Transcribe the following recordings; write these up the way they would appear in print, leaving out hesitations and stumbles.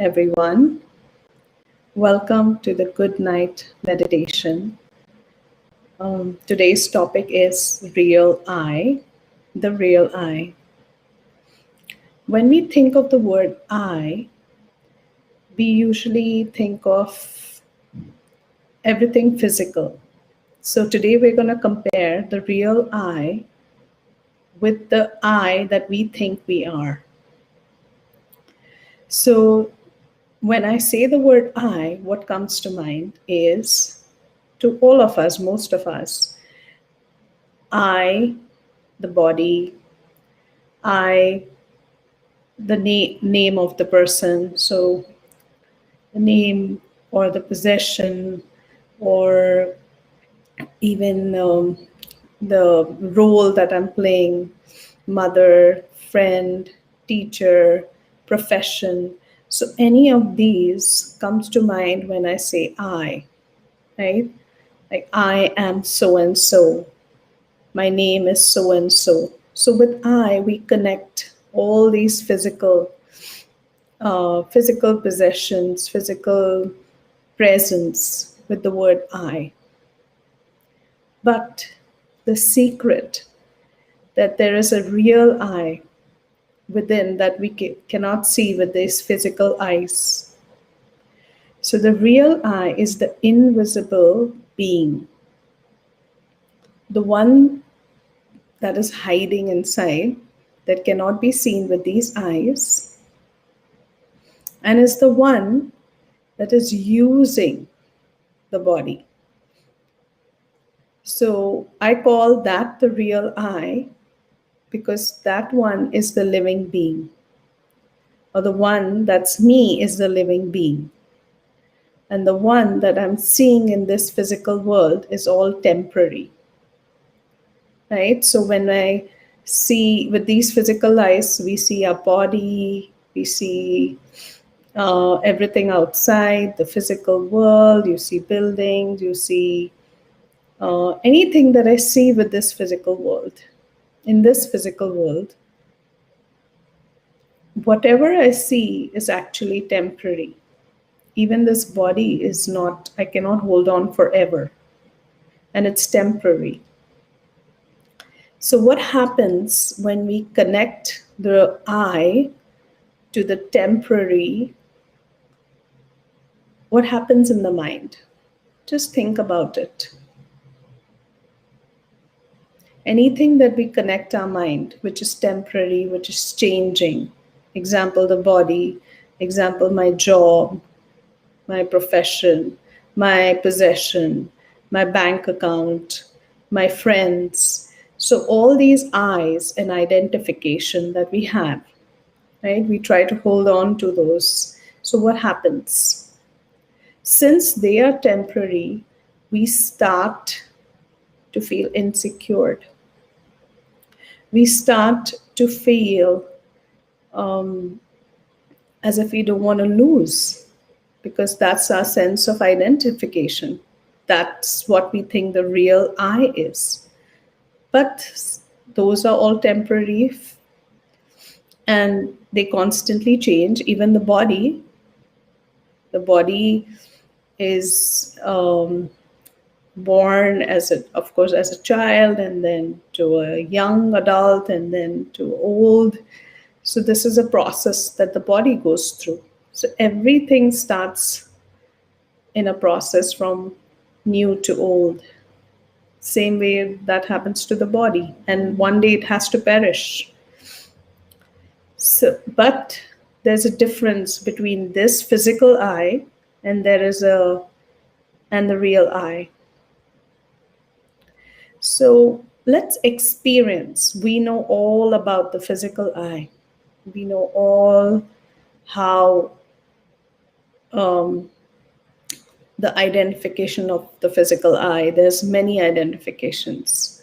everyone. Welcome to the Goodnight meditation. Today's topic is real I, the real I. When we think of the word I, we usually think of everything physical. So today we're going to compare the real I with the I that we think we are. So when I say the word I, what comes to mind is, to all of us, most of us, I, the body, I, the name of the person. So the name or the possession or even the role that I'm playing, mother, friend, teacher, profession. So any of these comes to mind when I say I, right? Like I am so and so. My name is so and so. So with I, we connect all these physical possessions, physical presence with the word I. But the secret that there is a real I within that we cannot see with these physical eyes. So the real I is the invisible being, the one that is hiding inside, that cannot be seen with these eyes, and is the one that is using the body. So I call that the real I because that one is the living being, or the one that's me is the living being. And the one that I'm seeing in this physical world is all temporary, right? So when I see with these physical eyes, we see our body, we see everything outside, the physical world, you see buildings, you see anything that I see with this physical world. In this physical world, whatever I see is actually temporary. Even this body is not, I cannot hold on forever, and it's temporary. So, what happens when we connect the I to the temporary? What happens in the mind? Just think about it. Anything that we connect our mind, which is temporary, which is changing, example, the body, example, my job, my profession, my possession, my bank account, my friends. So all these I's and identification that we have, right? We try to hold on to those. So what happens? Since they are temporary, we start to feel insecure. We start to feel as if we don't want to lose, because that's our sense of identification. That's what we think the real I is. But those are all temporary and they constantly change. Even the body is born as of course, as a child, and then to a young adult, and then to old. So this is a process that the body goes through. So everything starts in a process from new to old. Same way that happens to the body, and one day it has to perish. So, but there's a difference between this physical I and the real I. So let's experience. We know all about the physical I. We know all how the identification of the physical I. There's many identifications.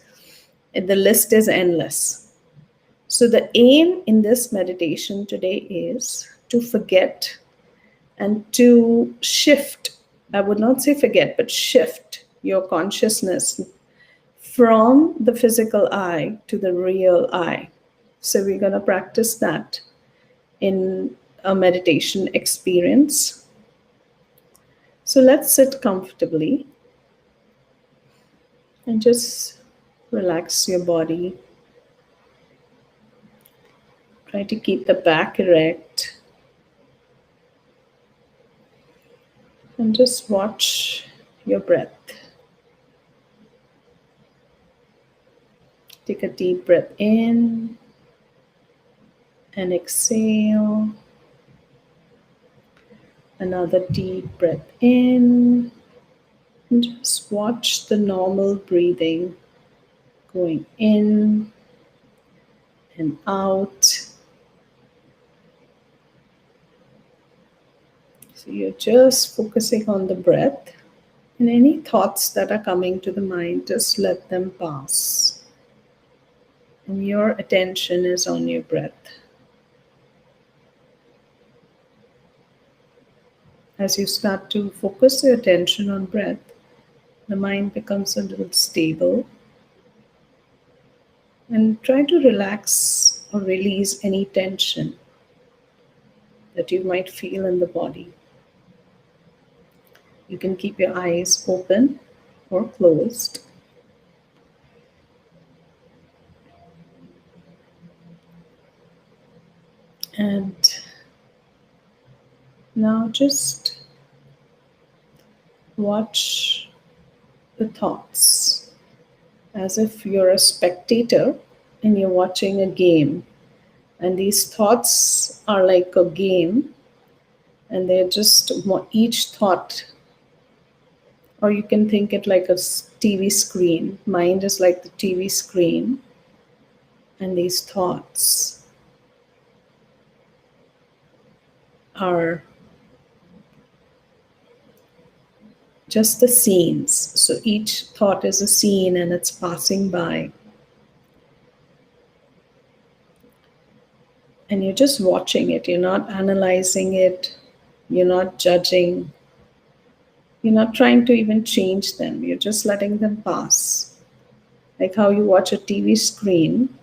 And the list is endless. So the aim in this meditation today is to forget and to shift. I would not say forget, but shift your consciousness from the physical I to the real I. So we're going to practice that in a meditation experience. So let's sit comfortably and just relax your body. Try to keep the back erect and just watch your breath. Take a deep breath in and exhale. Another deep breath in and just watch the normal breathing going in and out. So you're just focusing on the breath, and any thoughts that are coming to the mind, just let them pass. And your attention is on your breath. As you start to focus your attention on breath, the mind becomes a little stable. And try to relax or release any tension that you might feel in the body. You can keep your eyes open or closed. And now just watch the thoughts as if you're a spectator and you're watching a game. And these thoughts are like a game, and they're just each thought, or you can think it like a TV screen. Mind is like the TV screen, and these thoughts are just the scenes. So each thought is a scene and it's passing by. And you're just watching it. You're not analyzing it. You're not judging. You're not trying to even change them. You're just letting them pass. Like how you watch a TV screen,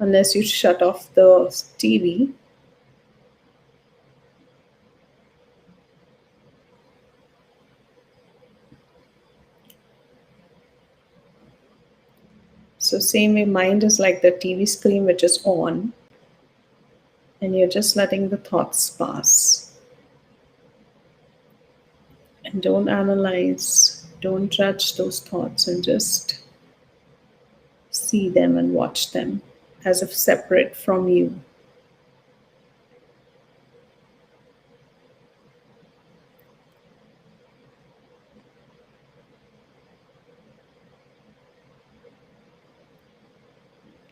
unless you shut off the TV. So same way, mind is like the TV screen which is on, and you're just letting the thoughts pass. And don't analyze, don't judge those thoughts, and just see them and watch them as if separate from you.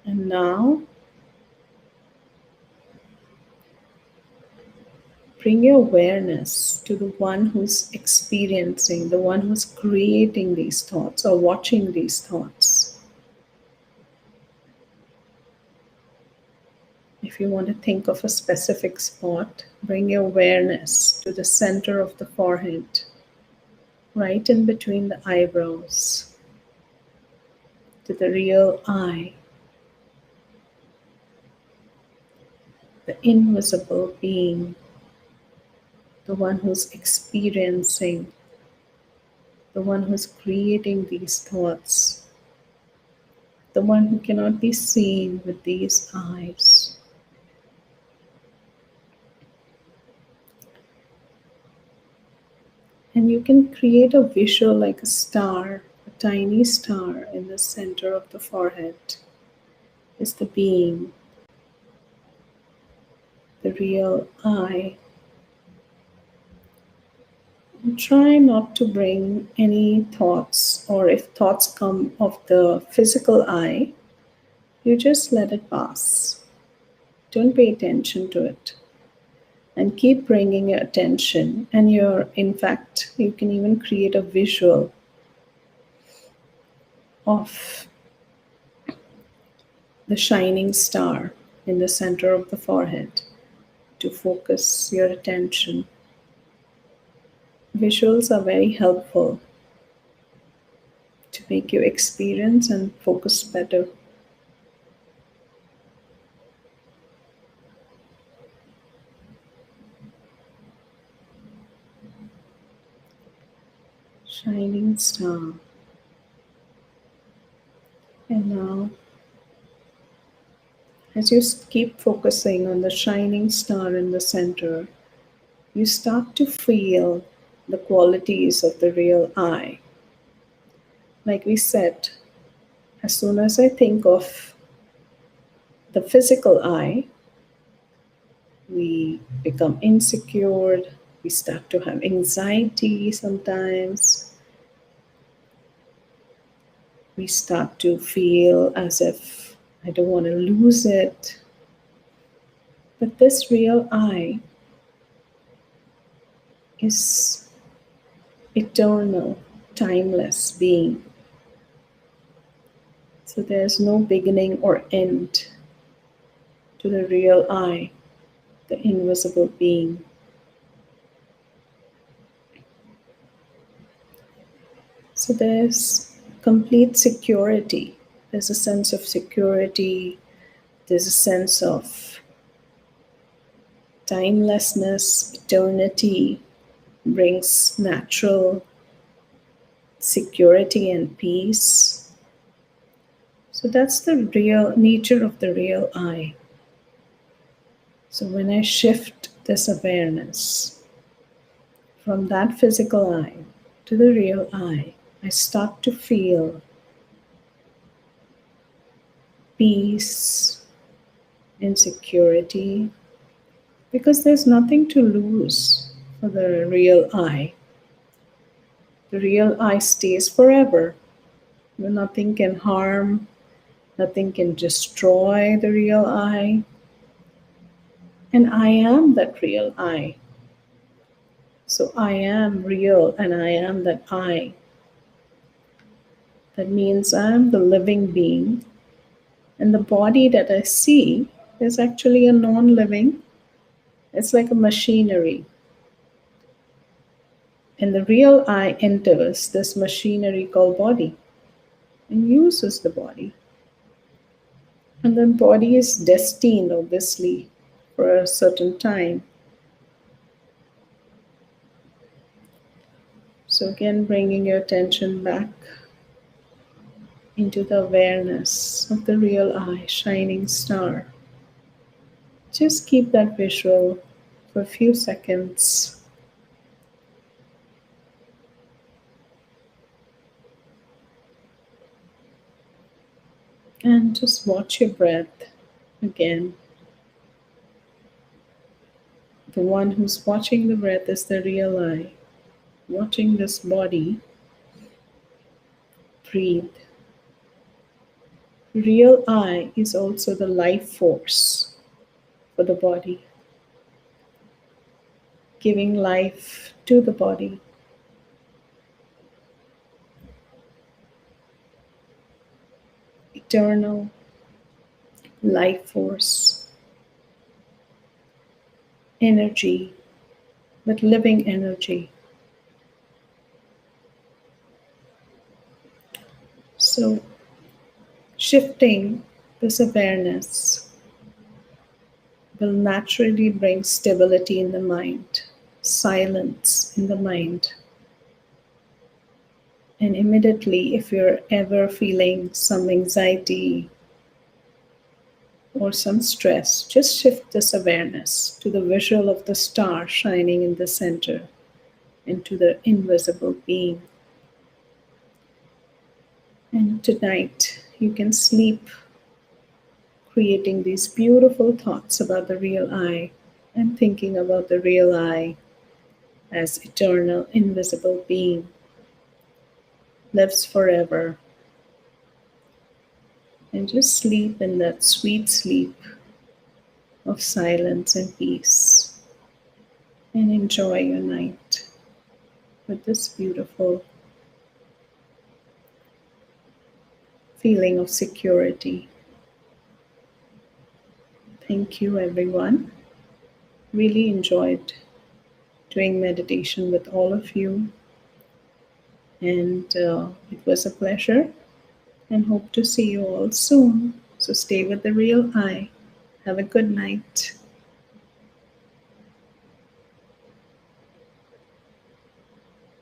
And now, bring your awareness to the one who's experiencing, the one who's creating these thoughts or watching these thoughts. If you want to think of a specific spot, bring your awareness to the center of the forehead, right in between the eyebrows, to the real eye, the invisible being, the one who's experiencing, the one who's creating these thoughts, the one who cannot be seen with these eyes. And you can create a visual like a star, a tiny star in the center of the forehead is the being, the real I. And try not to bring any thoughts, or if thoughts come of the physical I, you just let it pass. Don't pay attention to it. And keep bringing your attention, and in fact, you can even create a visual of the shining star in the center of the forehead to focus your attention. Visuals are very helpful to make you experience and focus better. shining star. And now, as you keep focusing on the shining star in the center, you start to feel the qualities of the real I. Like we said, as soon as I think of the physical I, we become insecure, we start to have anxiety sometimes, we start to feel as if I don't want to lose it. But this real I is eternal, timeless being. So there's no beginning or end to the real I, the invisible being. So there's complete security. There's a sense of security. There's a sense of timelessness, eternity brings natural security and peace. So that's the real nature of the real I. So when I shift this awareness from that physical I to the real I start to feel peace, insecurity, because there's nothing to lose for the real I. The real I stays forever. Nothing can harm, nothing can destroy the real I. And I am that real I. So I am real and I am that I. That means I am the living being. And the body that I see is actually a non living, it's like a machinery. And the real I enters this machinery called body and uses the body. And the body is destined, obviously, for a certain time. So, again, bringing your attention back into the awareness of the real I, shining star. Just keep that visual for a few seconds. And just watch your breath again. The one who's watching the breath is the real I. Watching this body breathe. Real I is also the life force for the body, giving life to the body. Eternal life force, energy, but living energy. So, shifting this awareness will naturally bring stability in the mind, silence in the mind. And immediately, if you're ever feeling some anxiety or some stress, just shift this awareness to the visual of the star shining in the center and to the invisible being. And tonight, you can sleep creating these beautiful thoughts about the real I and thinking about the real I as eternal, invisible being, lives forever. And just sleep in that sweet sleep of silence and peace. And enjoy your night with this beautiful feeling of security. Thank you, everyone. Really enjoyed doing meditation with all of you. And it was a pleasure. And hope to see you all soon. So stay with the real I. Have a good night.